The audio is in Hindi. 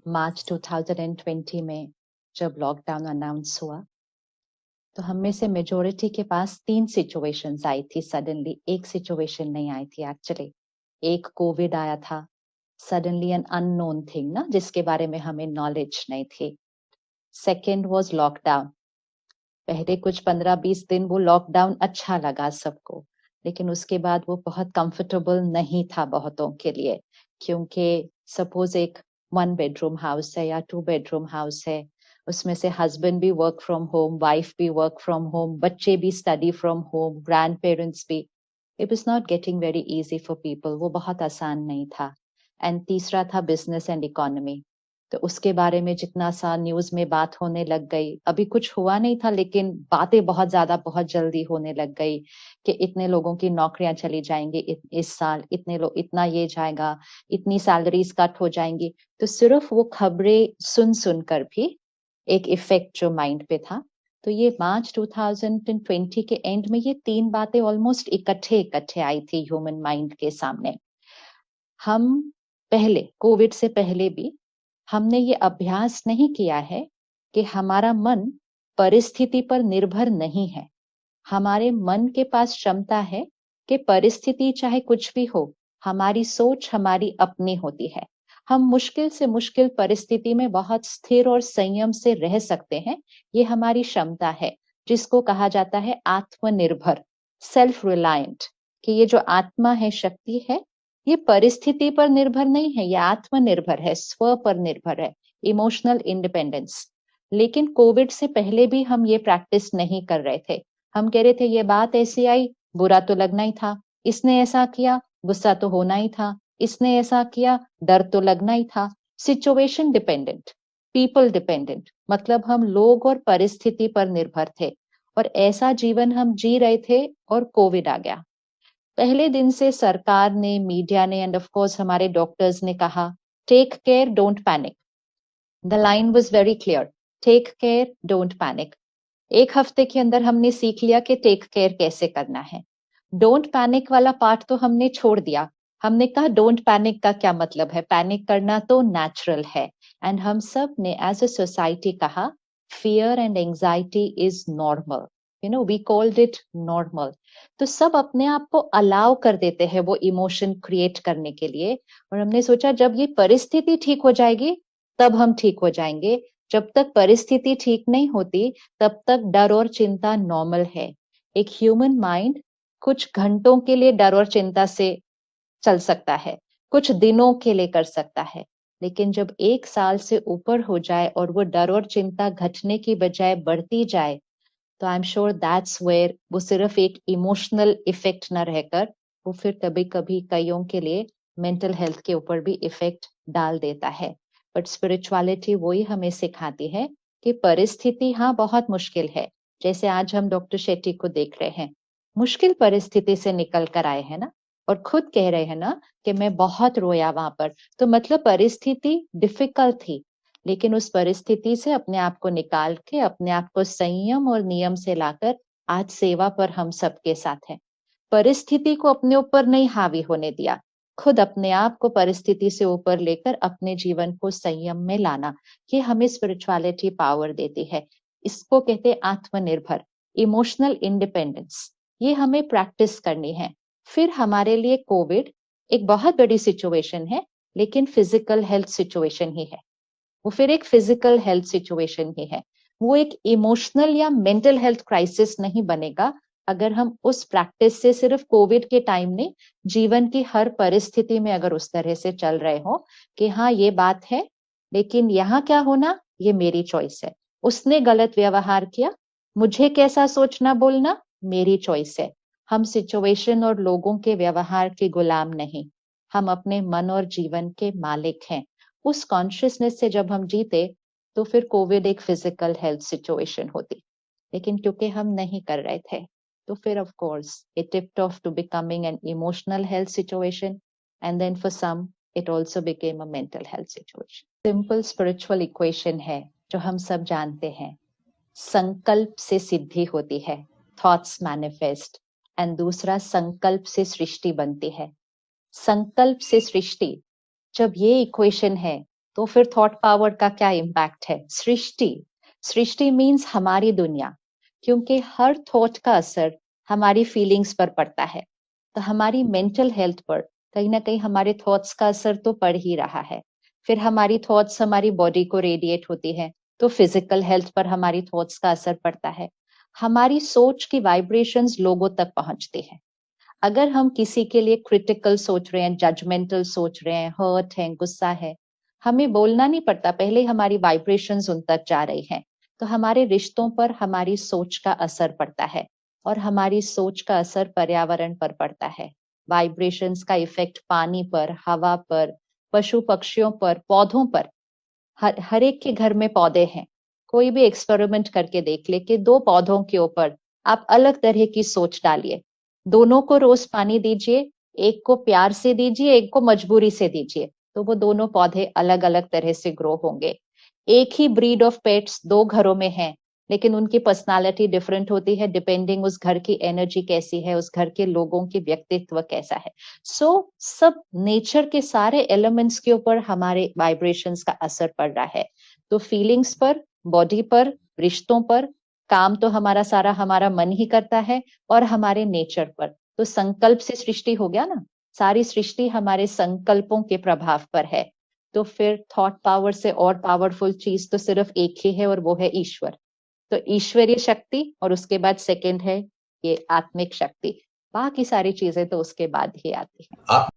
मार्च 2020 में जब लॉकडाउन अनाउंस हुआ तो हम में से मेजोरिटी के पास 3 सिचुएशंस आई थी सडनली। एक सिचुएशन नहीं आई थी एक्चुअली। एक कोविड आया था, सडनली एन अननोन थिंग ना, जिसके बारे में हमें नॉलेज नहीं थी। Second was lockdown. पहले कुछ 15-20 दिन वो लॉकडाउन अच्छा लगा सबको, लेकिन उसके बाद वो बहुत कंफर्टेबल नहीं था बहुतों के लिए, क्योंकि सपोज एक 1 बेडरूम हाउस है या 2 बेडरूम हाउस है, उसमें से हस्बैंड भी वर्क फ्रॉम होम, वाइफ भी वर्क फ्रॉम होम, बच्चे भी study from home, grandparents भी। It was not getting very easy for people, वो बहुत आसान नहीं था। एंड तीसरा था बिजनेस एंड इकोनॉमी। तो उसके बारे में जितना सा न्यूज में बात होने लग गई, अभी कुछ हुआ नहीं था लेकिन बातें बहुत ज्यादा बहुत जल्दी होने लग गई कि इतने लोगों की नौकरियां चली जाएंगी इस साल, इतने लोग, इतना ये जाएगा, इतनी सैलरीज कट हो जाएंगी। तो सिर्फ वो खबरें सुन सुनकर भी एक इफेक्ट जो माइंड पे था। तो ये मार्च 2020 के एंड में ये 3 बातें ऑलमोस्ट इकट्ठे इकट्ठे आई थी ह्यूमन माइंड के सामने। हम पहले, कोविड से पहले भी हमने ये अभ्यास नहीं किया है कि हमारा मन परिस्थिति पर निर्भर नहीं है। हमारे मन के पास क्षमता है कि परिस्थिति चाहे कुछ भी हो, हमारी सोच हमारी अपनी होती है। हम मुश्किल से मुश्किल परिस्थिति में बहुत स्थिर और संयम से रह सकते हैं। ये हमारी क्षमता है, जिसको कहा जाता है आत्मनिर्भर, सेल्फ रिलायंट। कि ये जो आत्मा है, शक्ति है, ये परिस्थिति पर निर्भर नहीं है, ये आत्मनिर्भर है, स्व पर निर्भर है, इमोशनल इंडिपेंडेंस। लेकिन कोविड से पहले भी हम ये प्रैक्टिस नहीं कर रहे थे। हम कह रहे थे ये बात ऐसी आई, बुरा तो लगना ही था, इसने ऐसा किया, गुस्सा तो होना ही था, इसने ऐसा किया, डर तो लगना ही था। सिचुएशन डिपेंडेंट, पीपल डिपेंडेंट, मतलब हम लोग और परिस्थिति पर निर्भर थे। और ऐसा जीवन हम जी रहे थे और कोविड आ गया। पहले दिन से सरकार ने, मीडिया ने एंड ऑफ कोर्स हमारे डॉक्टर्स ने कहा, take care, don't panic. The line was very clear, take care, don't panic. एक हफ्ते के अंदर हमने सीख लिया कि टेक केयर कैसे करना है। डोंट पैनिक वाला पार्ट तो हमने छोड़ दिया। हमने कहा डोंट पैनिक का क्या मतलब है, पैनिक करना तो नेचुरल है। एंड हम सब ने एज अ सोसाइटी कहा, fear and anxiety is normal, we called it normal. तो सब अपने आप को अलाउ कर देते हैं वो इमोशन क्रिएट करने के लिए। और हमने सोचा जब ये परिस्थिति ठीक हो जाएगी तब हम ठीक हो जाएंगे। जब तक परिस्थिति ठीक नहीं होती तब तक डर और चिंता नॉर्मल है। एक ह्यूमन माइंड कुछ घंटों के लिए डर और चिंता से चल सकता है, कुछ दिनों के लिए कर सकता है, लेकिन जब 1 साल से ऊपर हो जाए और वो डर और चिंता घटने की बजाय बढ़ती जाए, तो I am sure that's where वो सिर्फ एक इमोशनल इफेक्ट न रहकर वो फिर कभी कभी कईयों के लिए मेंटल हेल्थ के ऊपर भी इफेक्ट डाल देता है। बट स्पिरिचुअलिटी वही हमें सिखाती है कि परिस्थिति हाँ बहुत मुश्किल है। जैसे आज हम डॉक्टर शेट्टी को देख रहे हैं, मुश्किल परिस्थिति से निकल कर आए हैं ना, और खुद कह रहे हैं ना कि मैं बहुत रोया वहां पर। तो मतलब परिस्थिति डिफिकल्ट थी, लेकिन उस परिस्थिति से अपने आप को निकाल के, अपने आप को संयम और नियम से लाकर आज सेवा पर हम सबके साथ हैं। परिस्थिति को अपने ऊपर नहीं हावी होने दिया, खुद अपने आप को परिस्थिति से ऊपर लेकर अपने जीवन को संयम में लाना, ये हमें स्पिरिचुअलिटी पावर देती है। इसको कहते हैं आत्मनिर्भर, इमोशनल इंडिपेंडेंस। ये हमें प्रैक्टिस करनी है। फिर हमारे लिए कोविड एक बहुत बड़ी सिचुएशन है, लेकिन फिजिकल हेल्थ सिचुएशन ही है। वो फिर एक फिजिकल हेल्थ सिचुएशन ही है। वो एक इमोशनल या मेंटल हेल्थ क्राइसिस नहीं बनेगा अगर हम उस प्रैक्टिस से सिर्फ कोविड के टाइम में जीवन की हर परिस्थिति में अगर उस तरह से चल रहे हो कि हाँ ये बात है, लेकिन यहाँ क्या होना ये मेरी चॉइस है। उसने गलत व्यवहार किया, मुझे कैसा सोचना बोलना मेरी चॉइस है। हम सिचुएशन और लोगों के व्यवहार के गुलाम नहीं, हम अपने मन और जीवन के मालिक हैं। उस कॉन्शियसनेस से जब हम जीते तो फिर कोविड एक फिजिकल हेल्थ सिचुएशन होती, लेकिन क्योंकि हम नहीं कर रहे थे तो फिर of course it tipped off to becoming an emotional health situation, and then for some it also became a mental health situation. Simple spiritual equation है जो हम सब जानते हैं, संकल्प से सिद्धि होती है, थॉट्स मैनिफेस्ट, एंड दूसरा संकल्प से सृष्टि बनती है। संकल्प से सृष्टि, जब ये इक्वेशन है तो फिर थॉट पावर का क्या इम्पैक्ट है? सृष्टि मीन्स हमारी दुनिया, क्योंकि हर थॉट का असर हमारी फीलिंग्स पर पड़ता है। तो हमारी मेंटल हेल्थ पर कहीं ना कहीं हमारे थॉट्स का असर तो पड़ ही रहा है। फिर हमारी थॉट्स हमारी बॉडी को रेडिएट होती है, तो फिजिकल हेल्थ पर हमारी थॉट्स का असर पड़ता है। हमारी सोच की वाइब्रेशंस लोगों तक पहुंचती है। अगर हम किसी के लिए क्रिटिकल सोच रहे हैं, जजमेंटल सोच रहे हैं, हर्ट है, गुस्सा है, हमें बोलना नहीं पड़ता, पहले हमारी वाइब्रेशंस उन तक जा रही हैं। तो हमारे रिश्तों पर हमारी सोच का असर पड़ता है, और हमारी सोच का असर पर्यावरण पर पड़ता है। वाइब्रेशंस का इफेक्ट पानी पर, हवा पर, पशु पक्षियों पर, पौधों पर। हर एक के घर में पौधे हैं। कोई भी एक्सपेरिमेंट करके देख ले कि 2 पौधों के ऊपर आप अलग तरह की सोच डालिए। दोनों को रोज पानी दीजिए, एक को प्यार से दीजिए, एक को मजबूरी से दीजिए, तो वो दोनों पौधे अलग-अलग तरह से ग्रो होंगे। एक ही ब्रीड ऑफ पेट्स 2 घरों में हैं, लेकिन उनकी पर्सनैलिटी डिफरेंट होती है डिपेंडिंग उस घर की एनर्जी कैसी है, उस घर के लोगों की व्यक्तित्व कैसा है। सब नेचर के सारे एलिमेंट्स के ऊपर हमारे वाइब्रेशंस का असर पड़ रहा है। तो फीलिंग्स पर, बॉडी पर, रिश्तों पर, काम तो हमारा सारा हमारा मन ही करता है, और हमारे नेचर पर। तो संकल्प से सृष्टि हो गया ना, सारी सृष्टि हमारे संकल्पों के प्रभाव पर है। तो फिर थॉट पावर से और पावरफुल चीज तो सिर्फ एक ही है, और वो है ईश्वर। तो ईश्वरीय शक्ति, और उसके बाद सेकंड है ये आत्मिक शक्ति। बाकी सारी चीजें तो उसके बाद ही आती हैं।